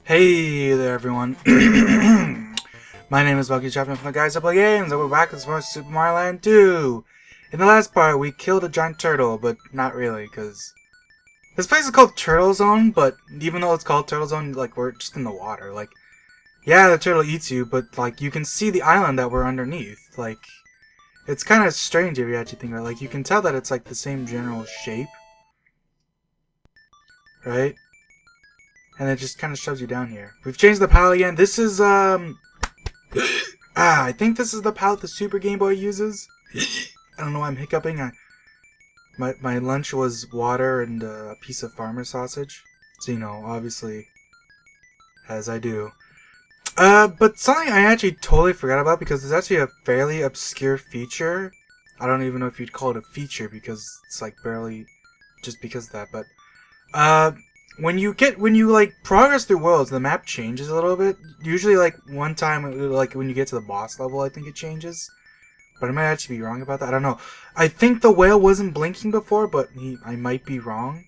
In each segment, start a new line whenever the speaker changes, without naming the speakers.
Hey there, everyone. My name is Untitled Chapter from the guys that play games, and we're back with more Super Mario Land 2. In the last part, we killed a giant turtle, but not really, because this place is called Turtle Zone, but even though it's called Turtle Zone, like, we're just in the water. Like, yeah, the turtle eats you, but, like, you can see the island that we're underneath. Like, it's kind of strange if you actually think about it. Like, you can tell that it's, like, the same general shape. Right? And it just kind of shoves you down here. We've changed the palette again. This is, I think this is the palette the Super Game Boy uses. I don't know why I'm hiccuping. My lunch was water and a piece of farmer sausage. So, you know, obviously, as I do. But something I actually totally forgot about because it's actually a fairly obscure feature. I don't even know if you'd call it a feature because it's like barely just because of that, but, when you like progress through worlds, the map changes a little bit. Usually, like one time, like when you get to the boss level, I think it changes. But I might actually be wrong about that. I don't know. I think the whale wasn't blinking before, but I might be wrong.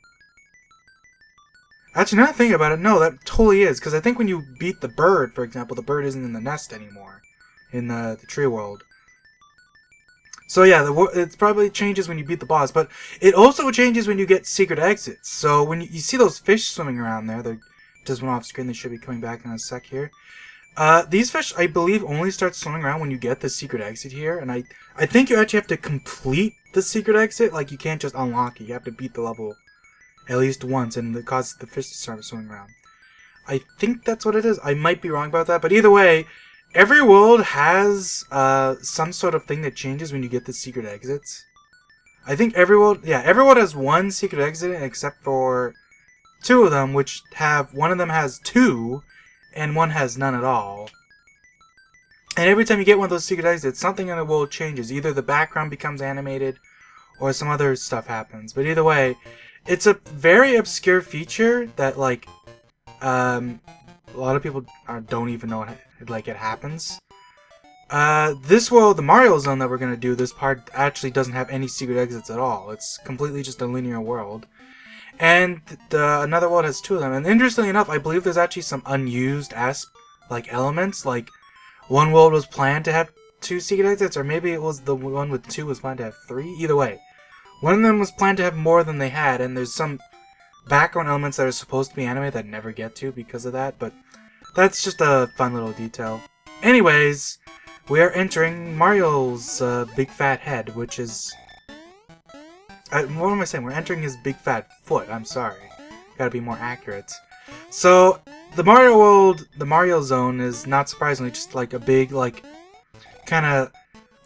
Actually, now that I think about it, no, that totally is. Because I think when you beat the bird, for example, the bird isn't in the nest anymore in the tree world. So yeah, it probably changes when you beat the boss, but it also changes when you get secret exits. So when you see those fish swimming around there, they just went off screen, they should be coming back in a sec here. These fish, I believe, only start swimming around when you get the secret exit here, and I think you actually have to complete the secret exit, like you can't just unlock it, you have to beat the level at least once, and it causes the fish to start swimming around. I think that's what it is. I might be wrong about that, but either way, every world has some sort of thing that changes when you get the secret exits. I think every world has one secret exit except for two of them, which one of them has two, and one has none at all. And every time you get one of those secret exits, something in the world changes. Either the background becomes animated, or some other stuff happens. But either way, it's a very obscure feature that, like, a lot of people don't even know it happens. This world, the Mario Zone that we're gonna do, this part actually doesn't have any secret exits at all. It's completely just a linear world. And another world has two of them. And interestingly enough, I believe there's actually some unused elements. Like, one world was planned to have two secret exits, or maybe it was the one with two was planned to have three. Either way, one of them was planned to have more than they had, and there's some background elements that are supposed to be animated that never get to because of that, but that's just a fun little detail. Anyways, we are entering Mario's big fat head, which is... what am I saying? We're entering his big fat foot. I'm sorry. Gotta be more accurate. So, the Mario world, the Mario Zone, is not surprisingly just like a big, like, kind of...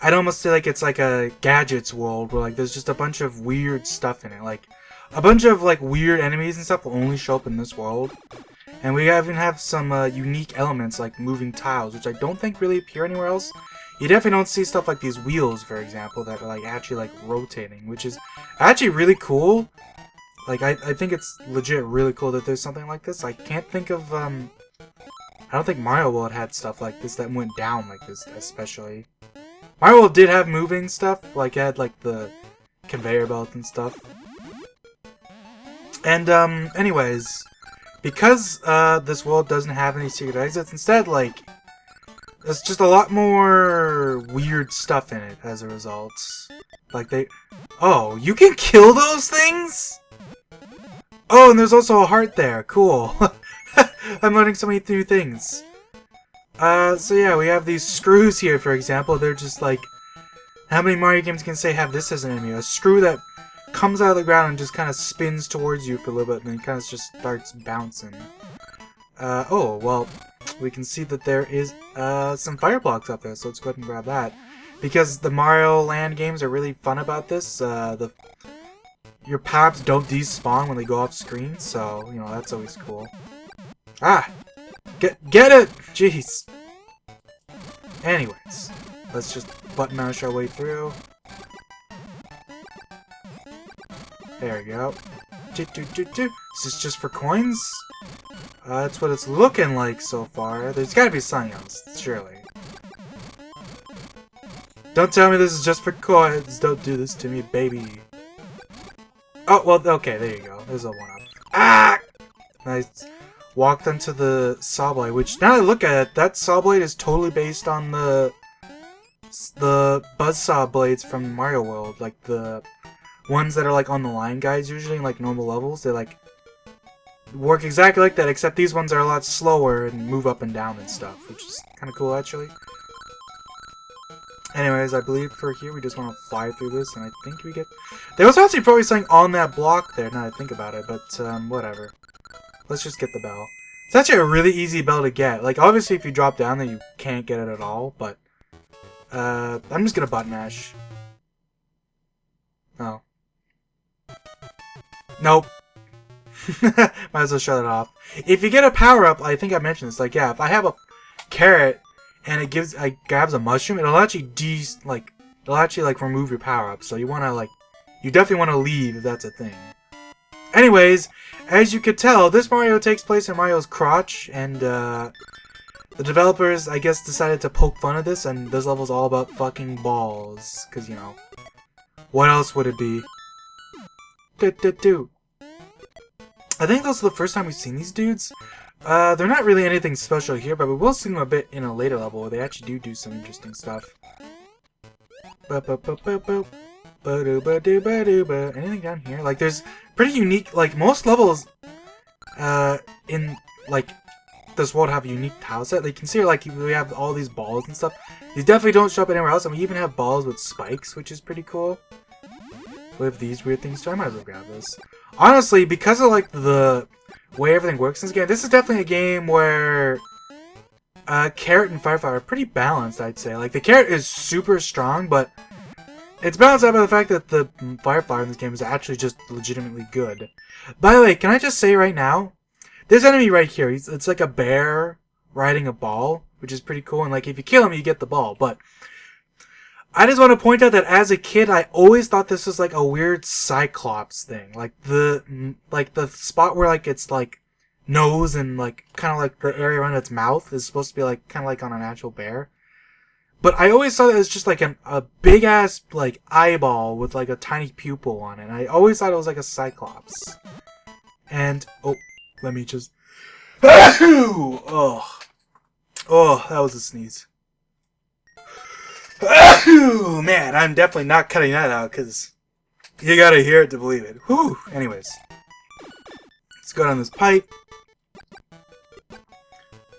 I'd almost say like it's like a gadgets world where like there's just a bunch of weird stuff in it. Like, a bunch of like weird enemies and stuff will only show up in this world. And we even have some unique elements like moving tiles, which I don't think really appear anywhere else. You definitely don't see stuff like these wheels, for example, that are like actually like rotating, which is actually really cool. Like, I think it's legit really cool that there's something like this. I can't think of, I don't think Mario World had stuff like this that went down like this, especially. Mario World did have moving stuff, like it had like the conveyor belt and stuff. And, anyways, because, this world doesn't have any secret exits, instead, like, there's just a lot more weird stuff in it as a result. Like, oh, you can kill those things?! Oh, and there's also a heart there. Cool. I'm learning so many new things. So yeah, we have these screws here, for example. They're just like... How many Mario games can say have this as an enemy? A screw that comes out of the ground and just kind of spins towards you for a little bit, and then kind of just starts bouncing. Oh, well, we can see that there is some fire blocks up there, so let's go ahead and grab that. Because the Mario Land games are really fun about this, your power-ups don't despawn when they go off screen, so, you know, that's always cool. Ah! Get it! Jeez! Anyways, let's just button mash our way through. There we go. Is this just for coins? That's what it's looking like so far. There's gotta be something else, surely. Don't tell me this is just for coins. Don't do this to me, baby. Oh, well, okay, there you go. There's a 1-up. Ah! Nice. walked onto the saw blade, which now that I look at it, that saw blade is totally based on the buzzsaw blades from Mario World, like the ones that are like on the line guides usually in like normal levels. They like work exactly like that, except these ones are a lot slower and move up and down and stuff, which is kind of cool actually. Anyways, I believe for here we just want to fly through this, and I think we get... There was actually probably something on that block there, now that I think about it, but whatever. Let's just get the bell. It's actually a really easy bell to get. Like, obviously if you drop down then you can't get it at all, but... I'm just gonna button mash. Oh. Nope. Might as well shut it off. If you get a power-up, I think I mentioned this, like, yeah, if I have a carrot and it grabs a mushroom, it'll actually remove your power-up, so you definitely wanna leave if that's a thing. Anyways, as you could tell, this Mario takes place in Mario's crotch, and the developers, I guess, decided to poke fun at this, and this level's all about fucking balls, cause, you know, what else would it be? I think this is the first time we've seen these dudes. They're not really anything special here, but we will see them a bit in a later level where they actually do some interesting stuff. Anything down here? Like, there's pretty unique, like, most levels, in, like, this world have a unique tile set. Like, you can see, like, we have all these balls and stuff. These definitely don't show up anywhere else, and we even have balls with spikes, which is pretty cool. We have these weird things too. I might as well grab this. Honestly, because of, like, the way everything works in this game, this is definitely a game where Carrot and Firefly are pretty balanced, I'd say. Like, the Carrot is super strong, but it's balanced out by the fact that the Firefly in this game is actually just legitimately good. By the way, can I just say right now, this enemy right here, it's like a bear riding a ball, which is pretty cool, and like if you kill him, you get the ball, but I just want to point out that as a kid, I always thought this was like a weird Cyclops thing. Like the spot where like its like nose and like kind of like the area around its mouth is supposed to be like kind of like on an actual bear. But I always thought it was just like a big ass like eyeball with like a tiny pupil on it. And I always thought it was like a Cyclops. And oh, let me just oh, that was a sneeze. Oh, man, I'm definitely not cutting that out because you gotta hear it to believe it. Whew. Anyways, let's go down this pipe.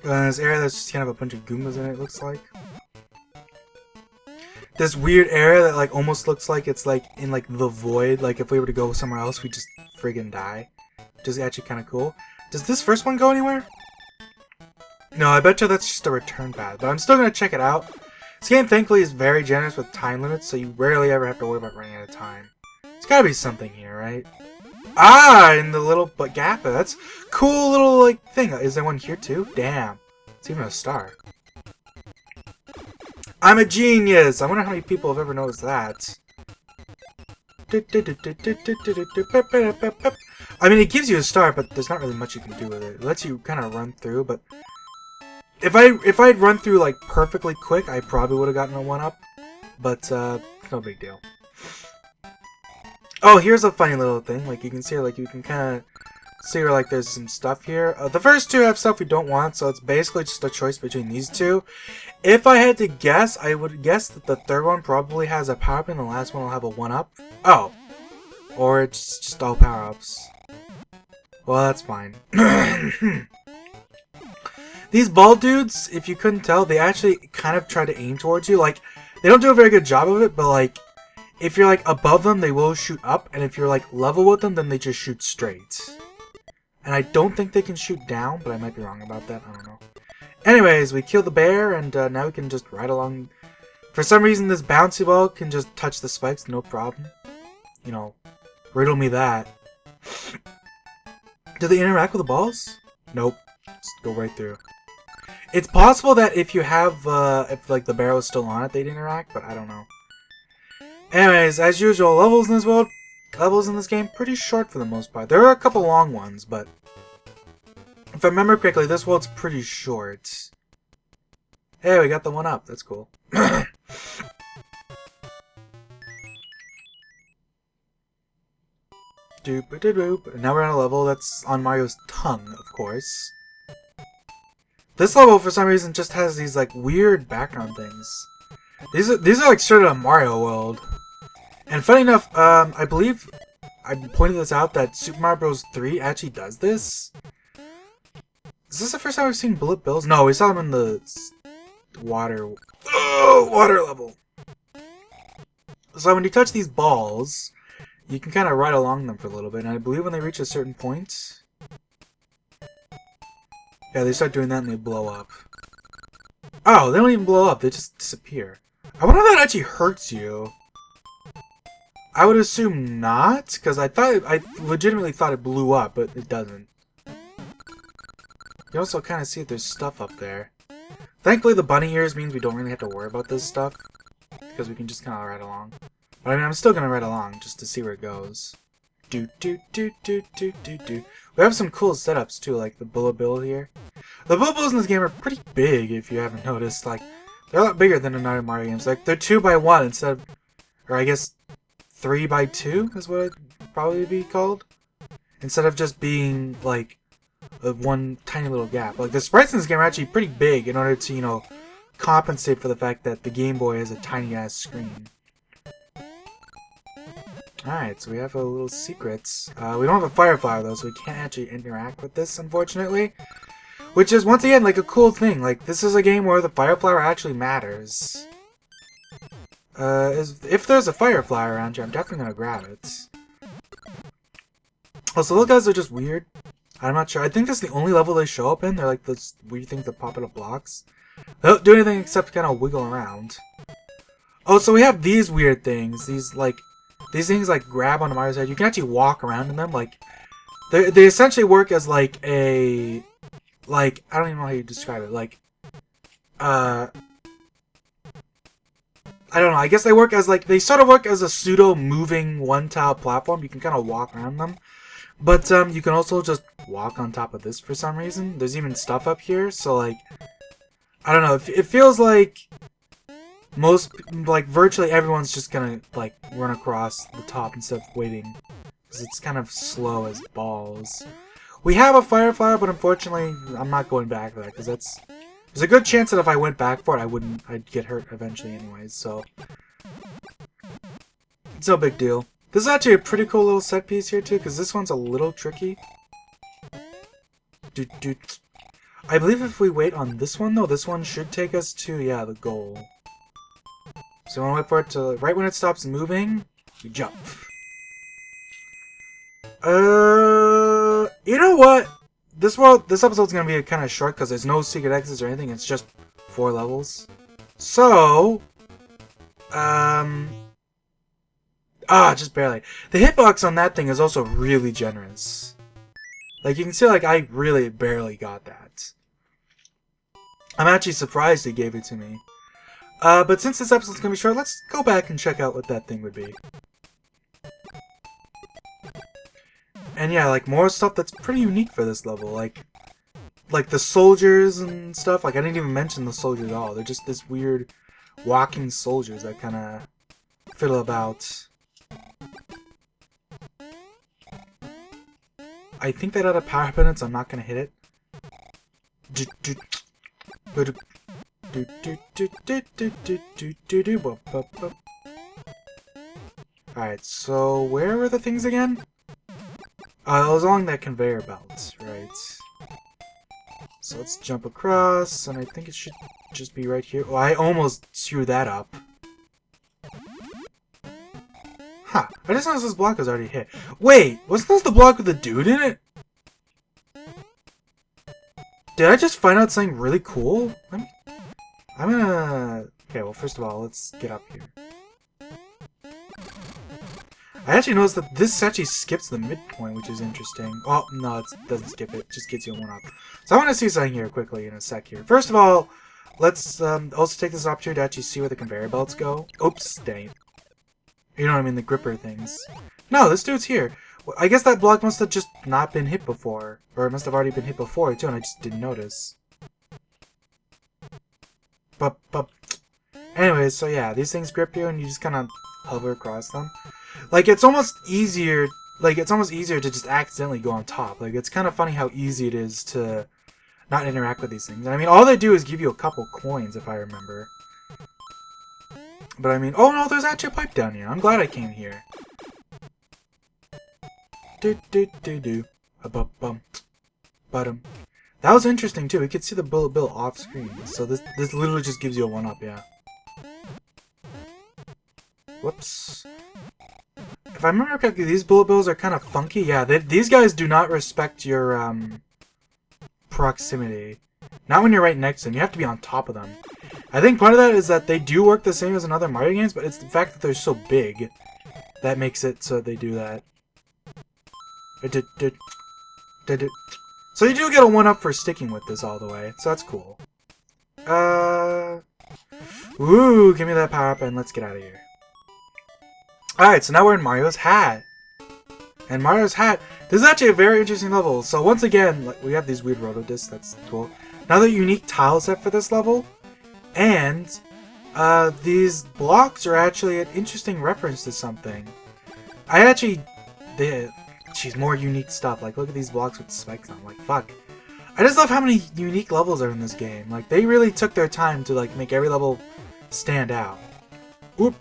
Go down this area that's just kind of a bunch of Goombas in it, looks like. This weird area that like almost looks like it's like in like the void. Like if we were to go somewhere else, we just friggin' die. Which is actually kind of cool. Does this first one go anywhere? No, I bet you that's just a return path. But I'm still gonna check it out. This game, thankfully, is very generous with time limits, so you rarely ever have to worry about running out of time. There's gotta be something here, right? Ah, in the little gap. That's cool little, like, thing. Is there one here, too? Damn. It's even a star. I'm a genius! I wonder how many people have ever noticed that. I mean, it gives you a star, but there's not really much you can do with it. It lets you kind of run through, but if I'd run through like perfectly quick, I probably would have gotten a 1-up. But no big deal. Oh, here's a funny little thing. Like you can see, like you can kind of see where like there's some stuff here. The first two have stuff we don't want, so it's basically just a choice between these two. If I had to guess, I would guess that the third one probably has a power-up and the last one will have a 1-up. Oh, or it's just all power-ups. Well, that's fine. These bald dudes, if you couldn't tell, they actually kind of try to aim towards you. Like, they don't do a very good job of it, but like, if you're like above them, they will shoot up, and if you're like level with them, then they just shoot straight. And I don't think they can shoot down, but I might be wrong about that. I don't know. Anyways, we kill the bear, and now we can just ride along. For some reason, this bouncy ball can just touch the spikes, no problem. You know, riddle me that. Do they interact with the balls? Nope. Just go right through. It's possible that if you have, if like the barrel is still on it, they'd interact, but I don't know. Anyways, as usual, levels in this game, pretty short for the most part. There are a couple long ones, but if I remember correctly, this world's pretty short. Hey, we got the 1-up. That's cool. Now we're on a level that's on Mario's tongue, of course. This level, for some reason, just has these, like, weird background things. These are like straight out of Mario World. And funny enough, I believe I pointed this out that Super Mario Bros. 3 actually does this. Is this the first time we've seen bullet bills? No, we saw them in the water level. So when you touch these balls, you can kind of ride along them for a little bit. And I believe when they reach a certain point, yeah, they start doing that and they blow up. Oh, they don't even blow up. They just disappear. I wonder if that actually hurts you. I would assume not, because I legitimately thought it blew up, but it doesn't. You also kind of see that there's stuff up there. Thankfully, the bunny ears means we don't really have to worry about this stuff, because we can just kind of ride along. But I mean, I'm still gonna ride along just to see where it goes. Do do do do do do do. We have some cool setups too, like the bullet bill here. The bullet bills in this game are pretty big, if you haven't noticed. Like, they're a lot bigger than in other Mario games. Like, they're 2x1 instead of, or I guess 3x2 is what it'd probably be called. Instead of just being like one tiny little gap. Like, the sprites in this game are actually pretty big in order to, you know, compensate for the fact that the Game Boy has a tiny ass screen. Alright, so we have a little secrets. We don't have a fire flower though, so we can't actually interact with this, unfortunately. Which is, once again, like a cool thing. Like, this is a game where the fire flower actually matters. If there's a fire flower around here, I'm definitely gonna grab it. Also, those guys are just weird. I'm not sure. I think that's the only level they show up in. They're like those weird things that pop out of blocks. They don't do anything except kind of wiggle around. Oh, so we have these weird things. These things like grab onto Mario's head. You can actually walk around in them. Like, they essentially work as like a, like, I don't even know how you describe it. Like, I don't know. I guess they work as like, they sort of work as a pseudo moving one-tile platform. You can kind of walk around them. But you can also just walk on top of this for some reason. There's even stuff up here. So like, I don't know. It feels like virtually everyone's just gonna like run across the top instead of waiting, because it's kind of slow as balls. We have a fire flower, but unfortunately, I'm not going back for that, because there's a good chance that if I went back for it, I'd get hurt eventually anyways. So it's no big deal. This is actually a pretty cool little set piece here too, because this one's a little tricky. I believe if we wait on this one though, this one should take us to, yeah, the goal. So I want to wait for it to, right when it stops moving, you jump. You know what? This episode's gonna be kind of short because there's no secret exits or anything. It's just 4 levels. So, just barely. The hitbox on that thing is also really generous. Like, you can see, like, I really barely got that. I'm actually surprised they gave it to me. But since this episode's gonna be short, let's go back and check out what that thing would be. And yeah, like, more stuff that's pretty unique for this level. Like the soldiers and stuff. Like, I didn't even mention the soldiers at all. They're just this weird walking soldiers that kind of fiddle about. I think that had a power button, so I'm not gonna hit it. Alright, so where were the things again? It was along that conveyor belt, right? So let's jump across, and I think it should just be right here. Oh, I almost screwed that up. Huh, I just noticed this block was already hit. Wait, wasn't this the block with the dude in it? Did I just find out something really cool? I'm gonna... Okay, well, first of all, let's get up here. I actually noticed that this actually skips the midpoint, which is interesting. Oh, no, it doesn't skip it. It just gets you one up. So I want to see something here quickly in a sec here. First of all, let's also take this opportunity to actually see where the conveyor belts go. Oops, dang it. You know what I mean, the gripper things. No, this dude's here. Well, I guess that block must have just not been hit before. Or it must have already been hit before, too, and I just didn't notice. But anyways, so yeah, these things grip you and you just kind of hover across them. Like, it's almost easier to just accidentally go on top. Like, it's kind of funny how easy it is to not interact with these things. I mean, all they do is give you a couple coins, if I remember. But I mean, oh no, there's actually a pipe down here. I'm glad I came here. Do do do do. Bum bum. Bottom. That was interesting too. We could see the bullet bill off screen. So this literally just gives you a 1-up, yeah. Whoops. If I remember correctly, these bullet bills are kind of funky. Yeah, these guys do not respect your proximity. Not when you're right next to them. You have to be on top of them. I think part of that is that they do work the same as in other Mario games, but it's the fact that they're so big that makes it so they do that. So you do get a 1-up for sticking with this all the way, so that's cool. Ooh, give me that power-up and let's get out of here. Alright, so now we're in Mario's hat. And Mario's hat, this is actually a very interesting level. So once again, we have these weird roto-discs, that's cool. Another unique tile set for this level. And these blocks are actually an interesting reference to something. I actually did. She's more unique stuff. Like, look at these blocks with spikes on. Like, fuck. I just love how many unique levels are in this game. Like, they really took their time to, like, make every level stand out. Oop.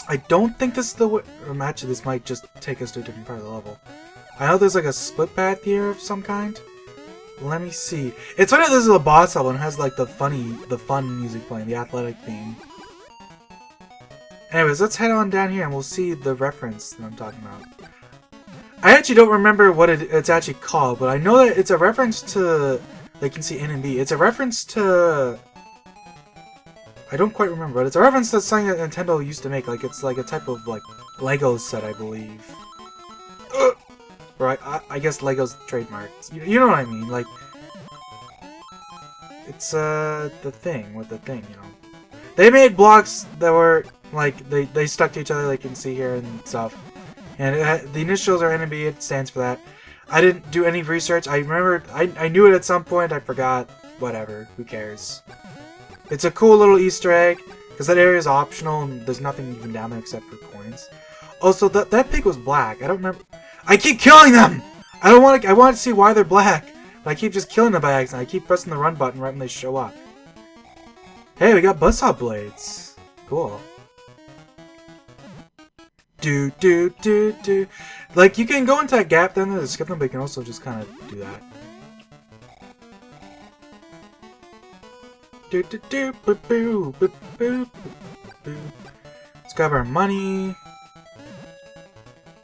I don't think this is the way. Or actually, this might just take us to a different part of the level. I know there's, like, a split path here of some kind. Let me see. It's funny that this is a boss level and has, like, the fun music playing, the athletic theme. Anyways, let's head on down here and we'll see the reference that I'm talking about. I actually don't remember what it's actually called, but I know that it's a reference to... They can see N and B. It's a reference to... I don't quite remember, but it's a reference to something that Nintendo used to make. Like, it's like a type of, like, Lego set, I believe. Right? I guess Lego's trademarked. You know what I mean? Like... It's, the thing with the thing, you know. They made blocks that were... Like, they stuck to each other, like you can see here and stuff. And the initials are NB, it stands for that. I didn't do any research. I remember, I knew it at some point, I forgot. Whatever, who cares. It's a cool little Easter egg, because that area is optional, and there's nothing even down there except for coins. Also, that pig was black, I don't remember. I keep killing them! I want to see why they're black. But I keep just killing them by accident. I keep pressing the run button right when they show up. Hey, we got buzzsaw blades. Cool. Do. Like, you can go into that gap down there to skip them, but you can also just kind of do that. Let's grab our money.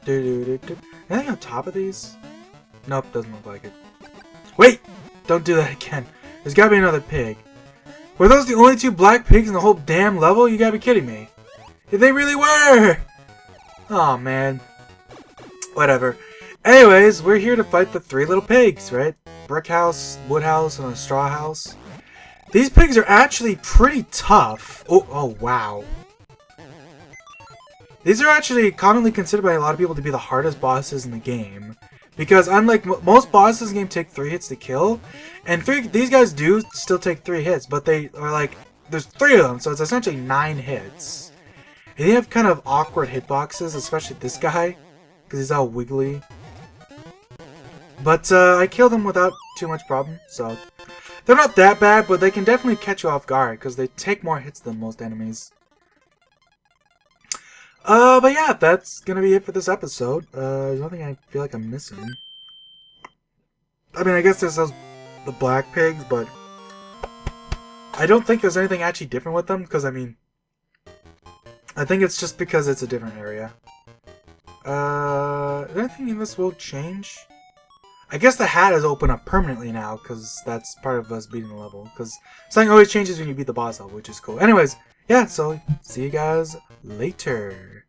Anything on top of these? Nope, doesn't look like it. Wait! Don't do that again. There's gotta be another pig. Were those the only 2 black pigs in the whole damn level? You gotta be kidding me. They really were! Oh man. Whatever. Anyways, we're here to fight the 3 little pigs, right? Brick house, wood house, and a straw house. These pigs are actually pretty tough. Oh wow. These are actually commonly considered by a lot of people to be the hardest bosses in the game. Because unlike most bosses in the game take 3 hits to kill, and these guys do still take 3 hits, but they are like, there's 3 of them, so it's essentially 9 hits. And they have kind of awkward hitboxes, especially this guy, because he's all wiggly. But I killed him without too much problem, so they're not that bad, but they can definitely catch you off guard, because they take more hits than most enemies. But yeah, that's gonna be it for this episode. There's nothing I feel like I'm missing. I mean, I guess there's the black pigs, but I don't think there's anything actually different with them, because I mean, I think it's just because it's a different area. Is anything in this world change? I guess the hat is open up permanently now, because that's part of us beating the level, because something always changes when you beat the boss level, which is cool. Anyways, yeah, so see you guys later.